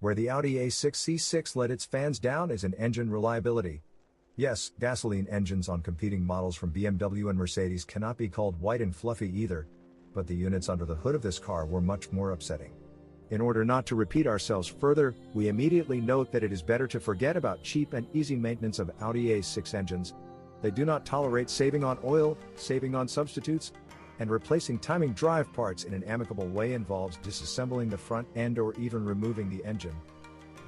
Where the Audi A6 C6 let its fans down is in engine reliability. Yes, gasoline engines on competing models from BMW and Mercedes cannot be called white and fluffy either, but the units under the hood of this car were much more upsetting. In order not to repeat ourselves further, we immediately note that it is better to forget about cheap and easy maintenance of Audi A6 engines. They do not tolerate saving on oil, saving on substitutes, and replacing timing drive parts in an amicable way involves disassembling the front end or even removing the engine.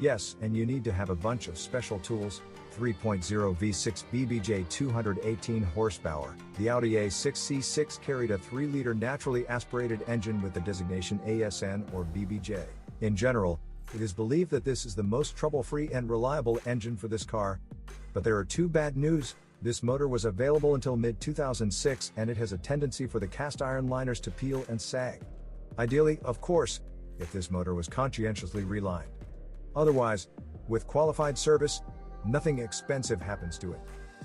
Yes, and you need to have a bunch of special tools. 3.0 V6 BBJ 218 horsepower. The Audi A6 C6 carried a 3-liter naturally aspirated engine with the designation ASN or BBJ. In general, it is believed that this is the most trouble-free and reliable engine for this car. But there are two bad news. This motor was available until mid-2006 and it has a tendency for the cast iron liners to peel and sag. Ideally, of course, if this motor was conscientiously relined. Otherwise, with qualified service, nothing expensive happens to it.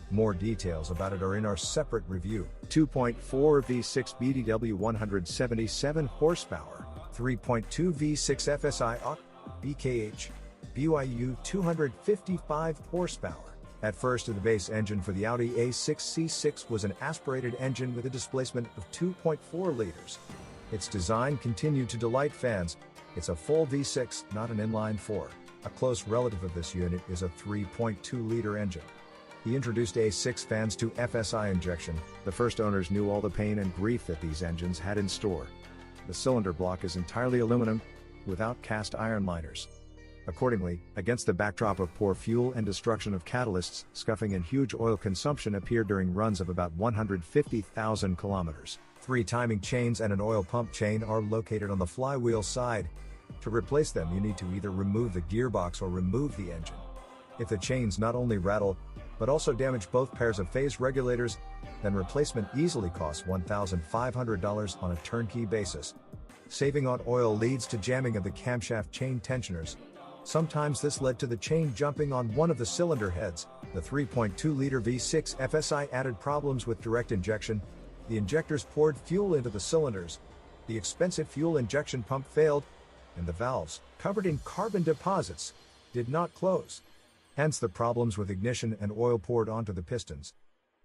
More details about it are in our separate review. 2.4 V6 BDW 177 horsepower, 3.2 V6 FSI AUK, BKH, BYU 255 horsepower. At first, the base engine for the Audi A6 C6 was an aspirated engine with a displacement of 2.4 liters. Its design continued to delight fans. It's a full V6, not an inline 4. A close relative of this unit is a 3.2-liter engine. He introduced A6 fans to FSI injection. The first owners knew all the pain and grief that these engines had in store. The cylinder block is entirely aluminum, without cast iron liners. Accordingly, against the backdrop of poor fuel and destruction of catalysts, scuffing and huge oil consumption appeared during runs of about 150,000 kilometers. 3 timing chains and an oil pump chain are located on the flywheel side. To replace them, you need to either remove the gearbox or remove the engine. If the chains not only rattle, but also damage both pairs of phase regulators, then replacement easily costs $1,500 on a turnkey basis. Saving on oil leads to jamming of the camshaft chain tensioners. Sometimes this led to the chain jumping on one of the cylinder heads. The 3.2-liter V6 FSI added problems with direct injection. The injectors poured fuel into the cylinders. The expensive fuel injection pump failed, and the valves, covered in carbon deposits, did not close. Hence the problems with ignition and oil poured onto the pistons.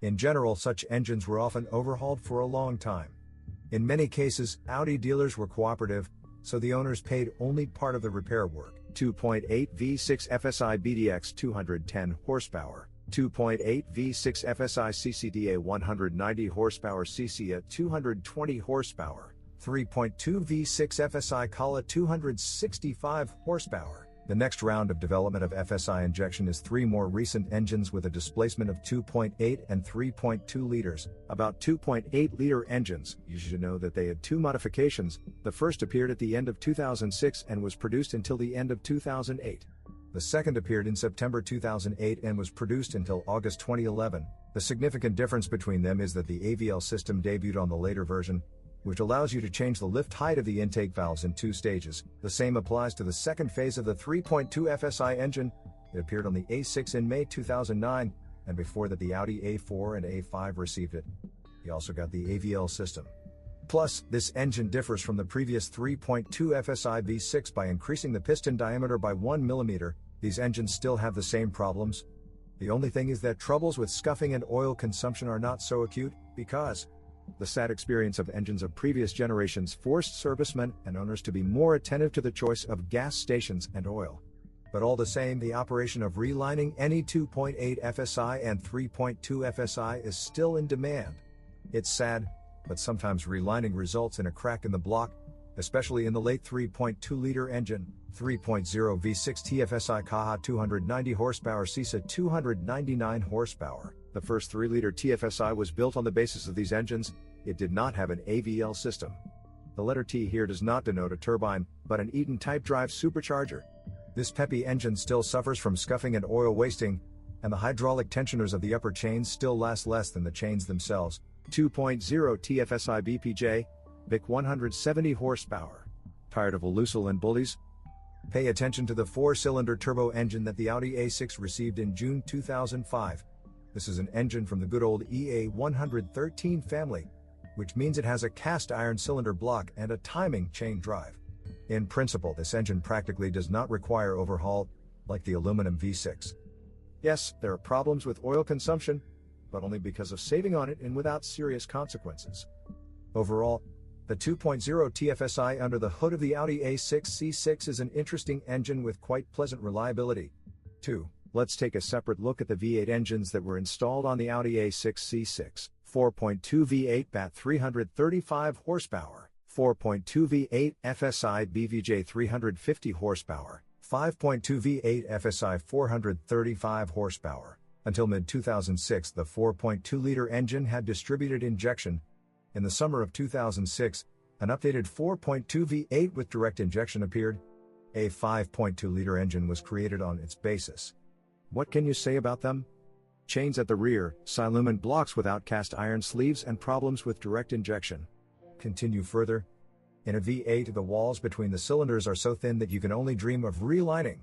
In general, such engines were often overhauled for a long time. In many cases, Audi dealers were cooperative, so the owners paid only part of the repair work. 2.8 V6 FSI BDX 210 horsepower, 2.8 V6 FSI CCDA 190 horsepower, CCEA 220 horsepower, 3.2 V6 FSI CALA 265 horsepower. The next round of development of FSI injection is 3 more recent engines with a displacement of 2.8 and 3.2 liters. About 2.8-liter engines, you should know that they had 2 modifications. The first appeared at the end of 2006 and was produced until the end of 2008. The second appeared in September 2008 and was produced until August 2011. The significant difference between them is that the AVL system debuted on the later version, which allows you to change the lift height of the intake valves in 2 stages. The same applies to the second phase of the 3.2 FSI engine. It appeared on the A6 in May 2009, and before that the Audi A4 and A5 received it. You also got the AVL system. Plus, this engine differs from the previous 3.2 FSI V6 by increasing the piston diameter by 1 mm. These engines still have the same problems. The only thing is that troubles with scuffing and oil consumption are not so acute, because the sad experience of engines of previous generations forced servicemen and owners to be more attentive to the choice of gas stations and oil. But all the same, the operation of relining any 2.8 FSI and 3.2 FSI is still in demand. It's sad, but sometimes relining results in a crack in the block, especially in the late 3.2-liter engine. 3.0 V6 TFSI CAHA 290 horsepower, CCA 299 horsepower. The first 3-liter TFSI was built on the basis of these engines. It did not have an AVL system. The letter T here does not denote a turbine, but an Eaton-type drive supercharger. This peppy engine still suffers from scuffing and oil wasting, and the hydraulic tensioners of the upper chains still last less than the chains themselves. 2.0 TFSI BPJ, BIC 170 horsepower. Tired of Alusil and bullies? Pay attention to the 4-cylinder turbo engine that the Audi A6 received in June 2005. This is an engine from the good old EA113 family, which means it has a cast iron cylinder block and a timing chain drive. In principle, this engine practically does not require overhaul, like the aluminum V6. Yes, there are problems with oil consumption, but only because of saving on it and without serious consequences. Overall, the 2.0 TFSI under the hood of the Audi A6 C6 is an interesting engine with quite pleasant reliability. 2. Let's take a separate look at the V8 engines that were installed on the Audi A6 C6. 4.2 V8 BAT 335 horsepower, 4.2 V8 FSI BVJ 350 horsepower, 5.2 V8 FSI 435 horsepower. Until mid-2006, the 4.2-liter engine had distributed injection. In the summer of 2006, an updated 4.2 V8 with direct injection appeared. A 5.2-liter engine was created on its basis. What can you say about them? Chains at the rear, silumen blocks without cast iron sleeves, and problems with direct injection. Continue further. In a V8, the walls between the cylinders are so thin that you can only dream of relining.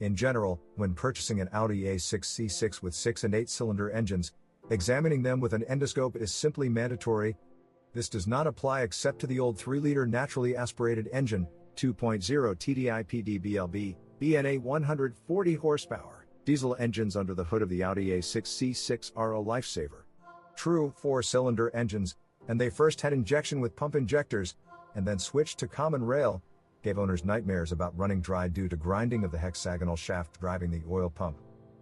In general, when purchasing an Audi A6 C6 with 6 and 8-cylinder engines, examining them with an endoscope is simply mandatory. This does not apply except to the old 3-liter naturally aspirated engine, 2.0 TDI PD BLB, BNA 140 horsepower. Diesel engines under the hood of the Audi A6 C6 are a lifesaver. True 4-cylinder engines, and they first had injection with pump injectors, and then switched to common rail, gave owners nightmares about running dry due to grinding of the hexagonal shaft driving the oil pump.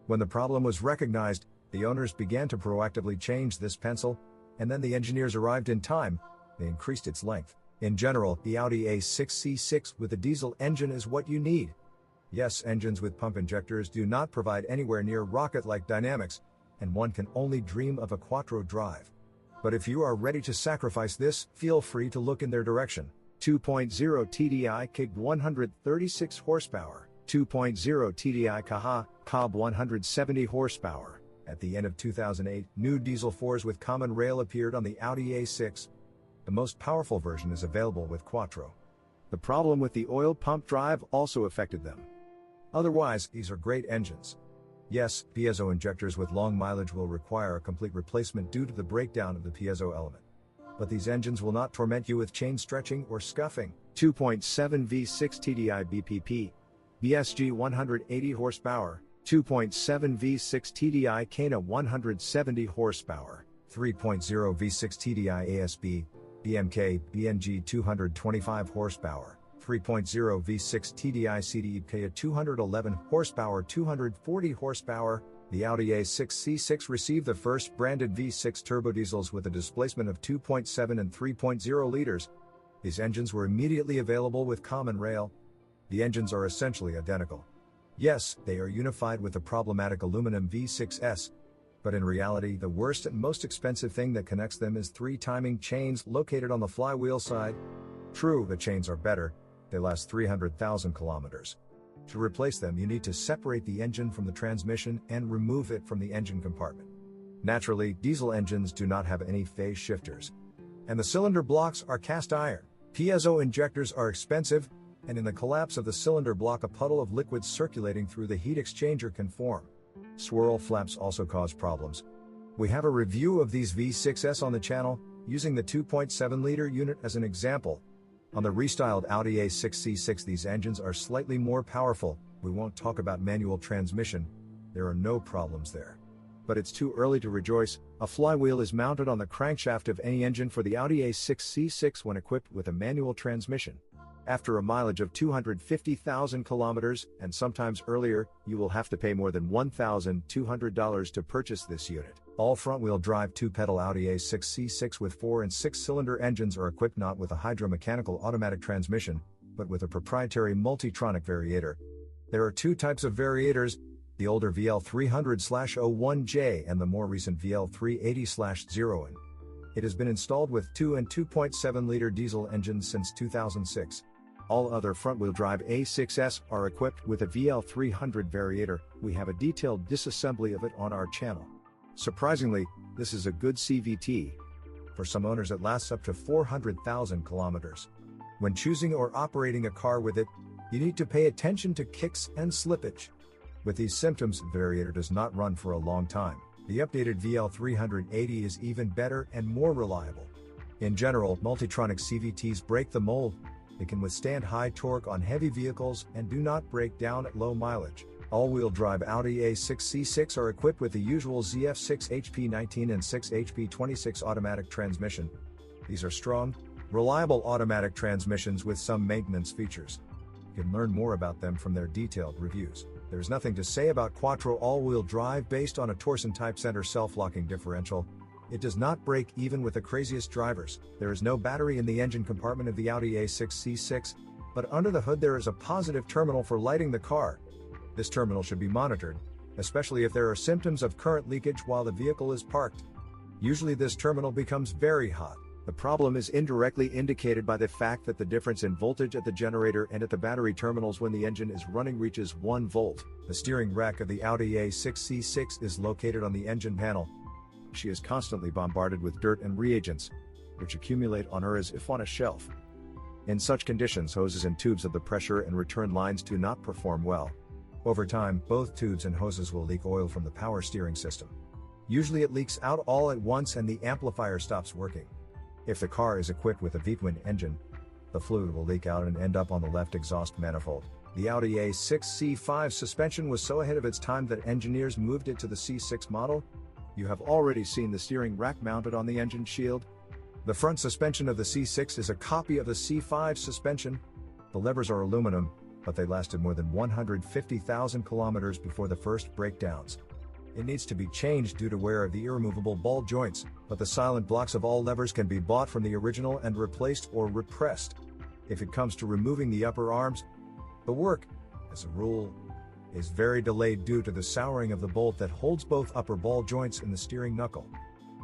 When the problem was recognized, the owners began to proactively change this pencil, and then the engineers arrived in time. They increased its length. In general, the Audi A6 C6 with a diesel engine is what you need. Yes, engines with pump injectors do not provide anywhere near rocket-like dynamics, and one can only dream of a quattro drive. But if you are ready to sacrifice this, feel free to look in their direction. 2.0 TDI CAGB 136 horsepower, 2.0 TDI CAHA, CAHB 170 horsepower. At the end of 2008, new diesel 4s with common rail appeared on the Audi A6. The most powerful version is available with quattro. The problem with the oil pump drive also affected them. Otherwise, these are great engines. Yes, piezo injectors with long mileage will require a complete replacement due to the breakdown of the piezo element. But these engines will not torment you with chain stretching or scuffing. 2.7 V6 TDI BPP, BSG 180 horsepower, 2.7 V6 TDI CANA 170 horsepower, 3.0 V6 TDI ASB, BMK, BNG 225 horsepower, 3.0 V6 TDI CDYB 211 horsepower 240 horsepower. The Audi A6 C6 received the first branded V6 turbodiesels with a displacement of 2.7 and 3.0 liters. These engines were immediately available with common rail. The engines are essentially identical. Yes, they are unified with the problematic aluminum V6S, but in reality the worst and most expensive thing that connects them is 3 timing chains located on the flywheel side. True, the chains are better. They last 300,000 kilometers. To replace them, you need to separate the engine from the transmission and remove it from the engine compartment. Naturally, diesel engines do not have any phase shifters, and the cylinder blocks are cast iron. Piezo injectors are expensive, and in the collapse of the cylinder block, a puddle of liquid circulating through the heat exchanger can form. Swirl flaps also cause problems. We have a review of these V6s on the channel, using the 2.7-liter unit as an example. On the restyled Audi A6 C6, these engines are slightly more powerful. We won't talk about manual transmission. There are no problems there. But it's too early to rejoice. A flywheel is mounted on the crankshaft of any engine for the Audi A6 C6 when equipped with a manual transmission. After a mileage of 250,000 kilometers, and sometimes earlier, you will have to pay more than $1,200 to purchase this unit. All front-wheel drive 2-pedal Audi A6 C6 with 4 and 6-cylinder engines are equipped not with a hydromechanical automatic transmission, but with a proprietary multitronic variator. There are 2 types of variators, the older VL300/01J and the more recent VL380/01. It has been installed with 2 and 2.7-liter diesel engines since 2006. All other front-wheel drive A6s are equipped with a VL300 variator. We have a detailed disassembly of it on our channel. Surprisingly, this is a good CVT. For some owners it lasts up to 400,000 kilometers. When choosing or operating a car with it, you need to pay attention to kicks and slippage. With these symptoms, the variator does not run for a long time. The updated VL380 is even better and more reliable. In general, multitronic CVTs break the mold. They can withstand high torque on heavy vehicles and do not break down at low mileage. All-wheel drive Audi A6 C6 are equipped with the usual ZF6 HP19 and 6 HP26 automatic transmission. These are strong, reliable automatic transmissions with some maintenance features. You can learn more about them from their detailed reviews. There's nothing to say about Quattro all-wheel drive based on a Torsen-type center self-locking differential. It does not break even with the craziest drivers. There is no battery in the engine compartment of the Audi A6 C6, but under the hood there is a positive terminal for lighting the car. This terminal should be monitored, especially if there are symptoms of current leakage while the vehicle is parked. Usually this terminal becomes very hot. The problem is indirectly indicated by the fact that the difference in voltage at the generator and at the battery terminals when the engine is running reaches 1 volt. The steering rack of the Audi A6 C6 is located on the engine panel. She is constantly bombarded with dirt and reagents, which accumulate on her as if on a shelf. In such conditions, hoses and tubes of the pressure and return lines do not perform well. Over time, both tubes and hoses will leak oil from the power steering system. Usually it leaks out all at once and the amplifier stops working. If the car is equipped with a V-twin engine, the fluid will leak out and end up on the left exhaust manifold. The Audi A6 C5 suspension was so ahead of its time that engineers moved it to the C6 model. You have already seen the steering rack mounted on the engine shield. The front suspension of the C6 is a copy of the C5 suspension. The levers are aluminum, but they lasted more than 150,000 kilometers before the first breakdowns. It needs to be changed due to wear of the irremovable ball joints, but the silent blocks of all levers can be bought from the original and replaced or repressed. If it comes to removing the upper arms, the work, as a rule, is very delayed due to the souring of the bolt that holds both upper ball joints in the steering knuckle.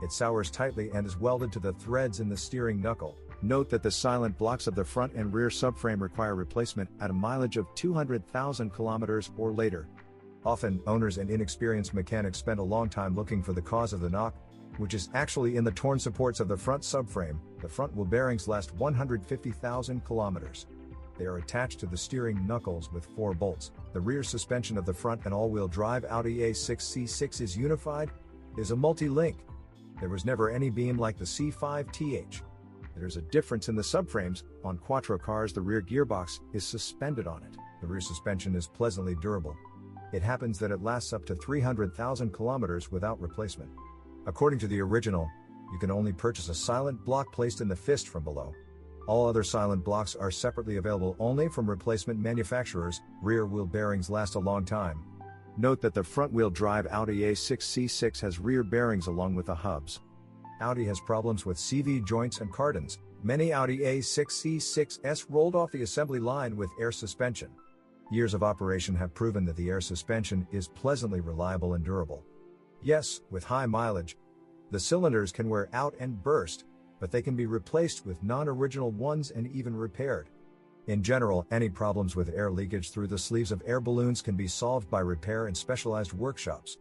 It sours tightly and is welded to the threads in the steering knuckle. Note that the silent blocks of the front and rear subframe require replacement at a mileage of 200,000 kilometers or later. Often, owners and inexperienced mechanics spend a long time looking for the cause of the knock, which is actually in the torn supports of the front subframe. The front wheel bearings last 150,000 kilometers. They are attached to the steering knuckles with 4 bolts. The rear suspension of the front and all-wheel drive Audi A6 C6 is unified, is a multi-link. There was never any beam like the C5TH. There's a difference in the subframes. On Quattro cars, the rear gearbox is suspended on it. The rear suspension is pleasantly durable. It happens that it lasts up to 300,000 kilometers without replacement. According to the original, you can only purchase a silent block placed in the fist from below. All other silent blocks are separately available only from replacement manufacturers. Rear wheel bearings last a long time. Note that the front-wheel drive Audi A6 C6 has rear bearings along with the hubs. Audi has problems with CV joints and cardons. Many Audi A6 C6s rolled off the assembly line with air suspension. Years of operation have proven that the air suspension is pleasantly reliable and durable. Yes, with high mileage, the cylinders can wear out and burst, but they can be replaced with non-original ones and even repaired. In general, any problems with air leakage through the sleeves of air balloons can be solved by repair in specialized workshops.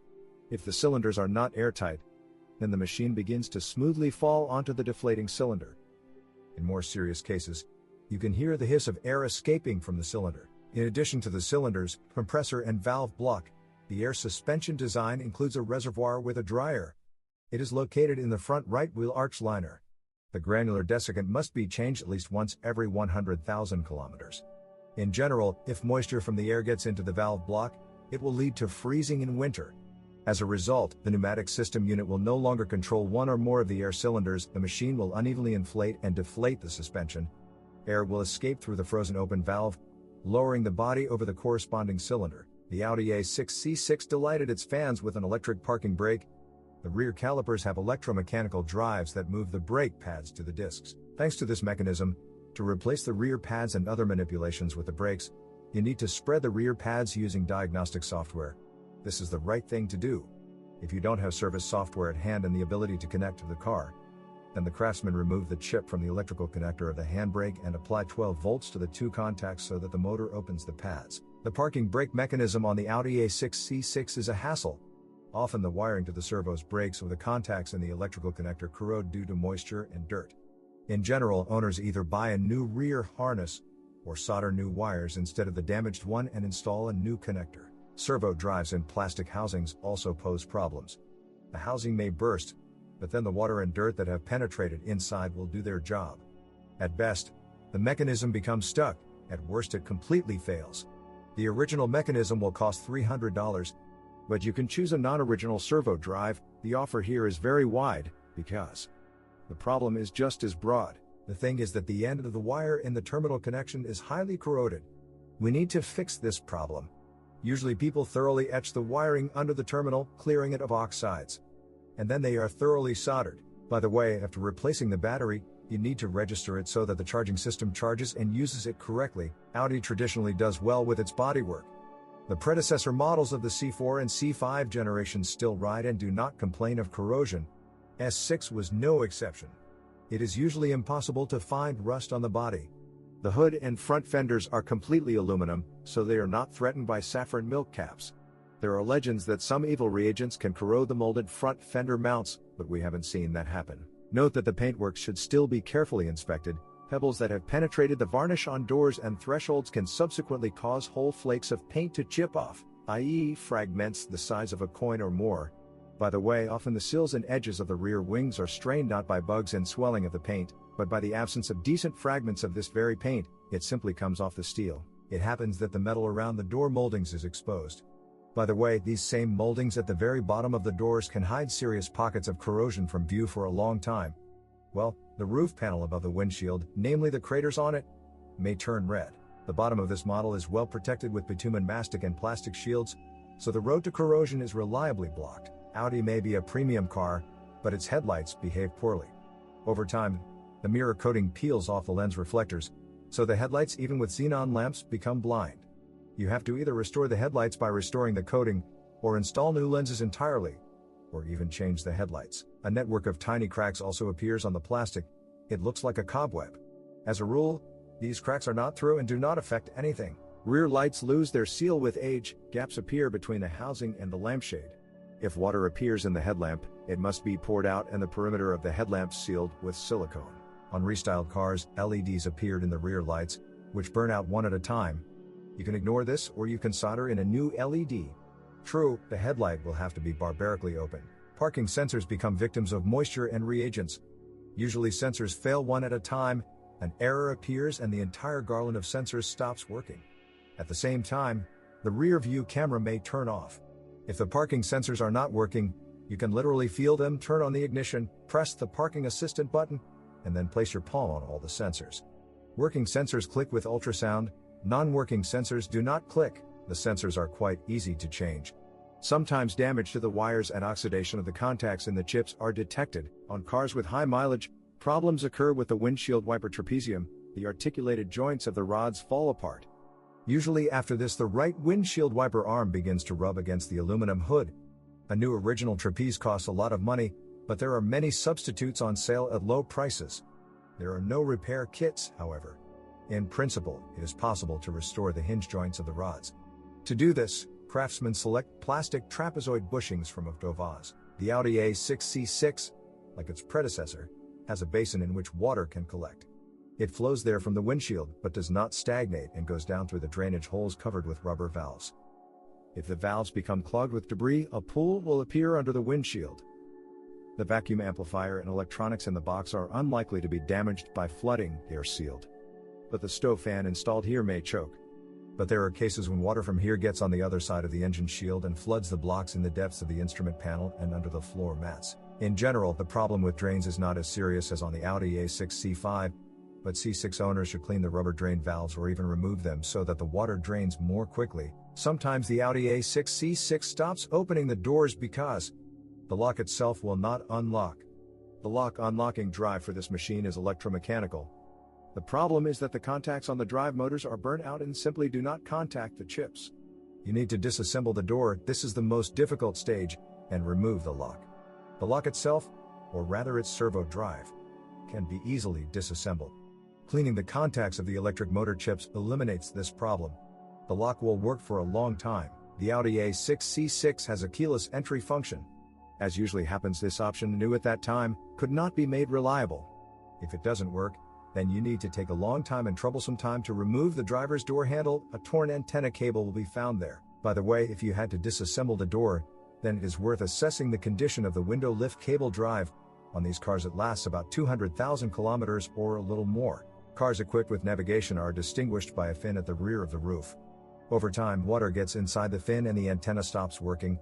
If the cylinders are not airtight, then the machine begins to smoothly fall onto the deflating cylinder. In more serious cases, you can hear the hiss of air escaping from the cylinder. In addition to the cylinders, compressor and valve block, the air suspension design includes a reservoir with a dryer. It is located in the front right wheel arch liner. The granular desiccant must be changed at least once every 100,000 kilometers. In general, if moisture from the air gets into the valve block, it will lead to freezing in winter. As a result, the pneumatic system unit will no longer control one or more of the air cylinders. The machine will unevenly inflate and deflate the suspension. Air will escape through the frozen open valve, lowering the body over the corresponding cylinder. The Audi A6 C6 delighted its fans with an electric parking brake. The rear calipers have electromechanical drives that move the brake pads to the discs. Thanks to this mechanism, to replace the rear pads and other manipulations with the brakes, you need to spread the rear pads using diagnostic software. This is the right thing to do. If you don't have service software at hand and the ability to connect to the car, then the craftsman remove the chip from the electrical connector of the handbrake and apply 12 volts to the 2 contacts so that the motor opens the pads. The parking brake mechanism on the Audi A6 C6 is a hassle. Often the wiring to the servos breaks or the contacts in the electrical connector corrode due to moisture and dirt. In general, owners either buy a new rear harness or solder new wires instead of the damaged one and install a new connector. Servo drives in plastic housings also pose problems. The housing may burst, but then the water and dirt that have penetrated inside will do their job. At best, The mechanism becomes stuck, at worst it completely fails. The original mechanism will cost $300, but you can choose a non-original servo drive. The offer here is very wide, because the problem is just as broad. The thing is that the end of the wire in the terminal connection is highly corroded. We need to fix this problem. Usually people thoroughly etch the wiring under the terminal, clearing it of oxides. And then they are thoroughly soldered. By the way, after replacing the battery, you need to register it so that the charging system charges and uses it correctly. Audi traditionally does well with its bodywork. The predecessor models of the C4 and C5 generations still ride and do not complain of corrosion. S6 was no exception. It is usually impossible to find rust on the body. The hood and front fenders are completely aluminum, so they are not threatened by saffron milk caps. There are legends that some evil reagents can corrode the molded front fender mounts, but we haven't seen that happen. Note that the paintwork should still be carefully inspected. Pebbles that have penetrated the varnish on doors and thresholds can subsequently cause whole flakes of paint to chip off, i.e. fragments the size of a coin or more. By the way, often the sills and edges of the rear wings are strained not by bugs and swelling of the paint, but by the absence of decent fragments of this very paint. It simply comes off the steel. It happens that the metal around the door moldings is exposed. By the way, these same moldings at the very bottom of the doors can hide serious pockets of corrosion from view for a long time. Well, the roof panel above the windshield, namely the craters on it, may turn red. The bottom of this model is well protected with bitumen mastic and plastic shields, so the road to corrosion is reliably blocked. Audi may be a premium car, but its headlights behave poorly. Over time, the mirror coating peels off the lens reflectors, so the headlights, even with xenon lamps, become blind. You have to either restore the headlights by restoring the coating, or install new lenses entirely, or even change the headlights. A network of tiny cracks also appears on the plastic. It looks like a cobweb. As a rule, these cracks are not through and do not affect anything. Rear lights lose their seal with age. Gaps appear between the housing and the lampshade. If water appears in the headlamp, it must be poured out and the perimeter of the headlamp sealed with silicone. On restyled cars, LEDs appeared in the rear lights, which burn out one at a time. You can ignore this, or you can solder in a new LED. True, the headlight will have to be barbarically opened. Parking sensors become victims of moisture and reagents. Usually sensors fail one at a time, an error appears and the entire garland of sensors stops working. At the same time, the rear view camera may turn off. If the parking sensors are not working, you can literally feel them. Turn on the ignition, press the parking assistant button, and then place your palm on all the sensors. Working sensors click with ultrasound. Non-working sensors do not click. The sensors are quite easy to change. Sometimes damage to the wires and oxidation of the contacts in the chips are detected. On cars with high mileage, problems occur with the windshield wiper trapezium. The articulated joints of the rods fall apart. Usually after this, the right windshield wiper arm begins to rub against the aluminum hood. A new original trapeze costs a lot of money, but there are many substitutes on sale at low prices. There are no repair kits, however. In principle, it is possible to restore the hinge joints of the rods. To do this, craftsmen select plastic trapezoid bushings from Vaz. The Audi A6 C6, like its predecessor, has a basin in which water can collect. It flows there from the windshield, but does not stagnate and goes down through the drainage holes covered with rubber valves. If the valves become clogged with debris, a pool will appear under the windshield. The vacuum amplifier and electronics in the box are unlikely to be damaged by flooding. They are sealed. But the stove fan installed here may choke. But there are cases when water from here gets on the other side of the engine shield and floods the blocks in the depths of the instrument panel and under the floor mats. In general, the problem with drains is not as serious as on the Audi A6 C5, but C6 owners should clean the rubber drain valves or even remove them so that the water drains more quickly. Sometimes the Audi A6 C6 stops opening the doors because the lock itself will not unlock. The lock unlocking drive for this machine is electromechanical. The problem is that the contacts on the drive motors are burnt out and simply do not contact the chips. You need to disassemble the door. This is the most difficult stage, and remove the lock. The lock itself, or rather its servo drive, can be easily disassembled. Cleaning the contacts of the electric motor chips eliminates this problem. The lock will work for a long time. The Audi A6 C6 has a keyless entry function. As usually happens, this option, new at that time, could not be made reliable. If it doesn't work, then you need to take a long time and troublesome time to remove the driver's door handle. A torn antenna cable will be found there. By the way, if you had to disassemble the door, then it is worth assessing the condition of the window lift cable drive. On these cars it lasts about 200,000 kilometers or a little more. Cars equipped with navigation are distinguished by a fin at the rear of the roof. Over time, water gets inside the fin and the antenna stops working.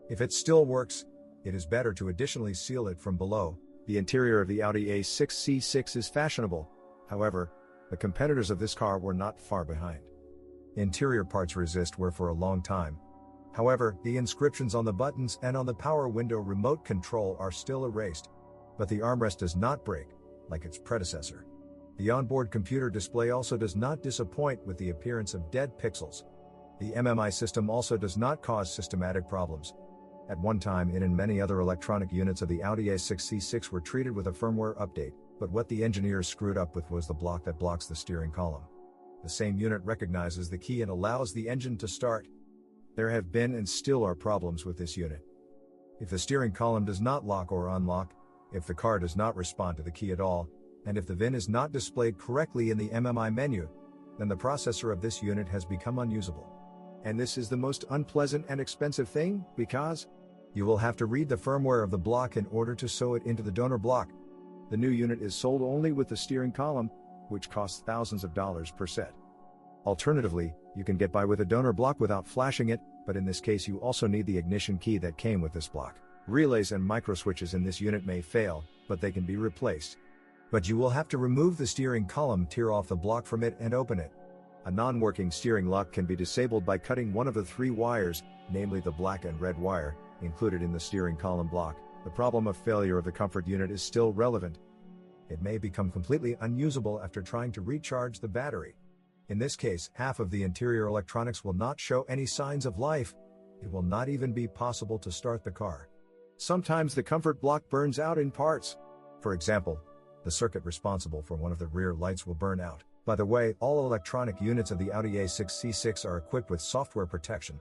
If it still works, it is better to additionally seal it from below. The interior of the Audi A6 C6 is fashionable. However, the competitors of this car were not far behind. Interior parts resist wear for a long time. However, the inscriptions on the buttons and on the power window remote control are still erased. But the armrest does not break, like its predecessor. The onboard computer display also does not disappoint with the appearance of dead pixels. The MMI system also does not cause systematic problems. At one time, it and many other electronic units of the Audi A6 C6 were treated with a firmware update, but what the engineers screwed up with was the block that blocks the steering column. The same unit recognizes the key and allows the engine to start. There have been and still are problems with this unit. If the steering column does not lock or unlock, if the car does not respond to the key at all, and if the VIN is not displayed correctly in the MMI menu, then the processor of this unit has become unusable. And this is the most unpleasant and expensive thing, because you will have to read the firmware of the block in order to sew it into the donor block. The new unit is sold only with the steering column, which costs thousands of dollars per set. Alternatively, you can get by with a donor block without flashing it, but in this case you also need the ignition key that came with this block. Relays and microswitches in this unit may fail, but they can be replaced. But you will have to remove the steering column, tear off the block from it and open it. A non-working steering lock can be disabled by cutting one of the three wires, namely the black and red wire, included in the steering column block. The problem of failure of the comfort unit is still relevant. It may become completely unusable after trying to recharge the battery. In this case, half of the interior electronics will not show any signs of life. It will not even be possible to start the car. Sometimes the comfort block burns out in parts. For example, the circuit responsible for one of the rear lights will burn out. By the way, all electronic units of the Audi A6 C6 are equipped with software protection.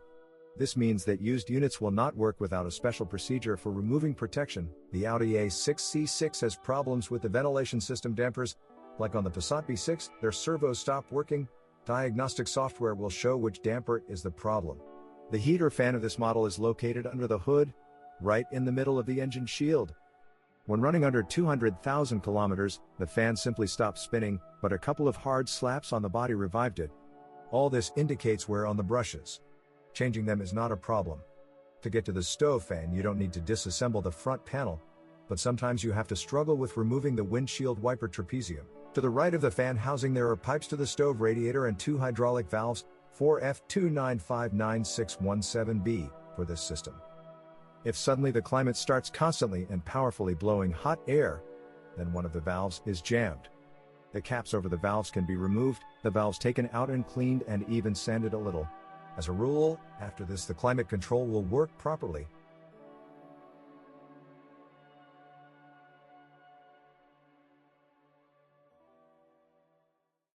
This means that used units will not work without a special procedure for removing protection. The Audi A6 C6 has problems with the ventilation system dampers. Like on the Passat V6, their servos stop working. Diagnostic software will show which damper is the problem. The heater fan of this model is located under the hood, right in the middle of the engine shield. When running under 200,000 kilometers, the fan simply stopped spinning, but a couple of hard slaps on the body revived it. All this indicates wear on the brushes. Changing them is not a problem. To get to the stove fan, you don't need to disassemble the front panel, but sometimes you have to struggle with removing the windshield wiper trapezium. To the right of the fan housing there are pipes to the stove radiator and two hydraulic valves, 4F2959617B, for this system. If suddenly the climate starts constantly and powerfully blowing hot air, then one of the valves is jammed. The caps over the valves can be removed, the valves taken out and cleaned and even sanded a little. As a rule, after this the climate control will work properly.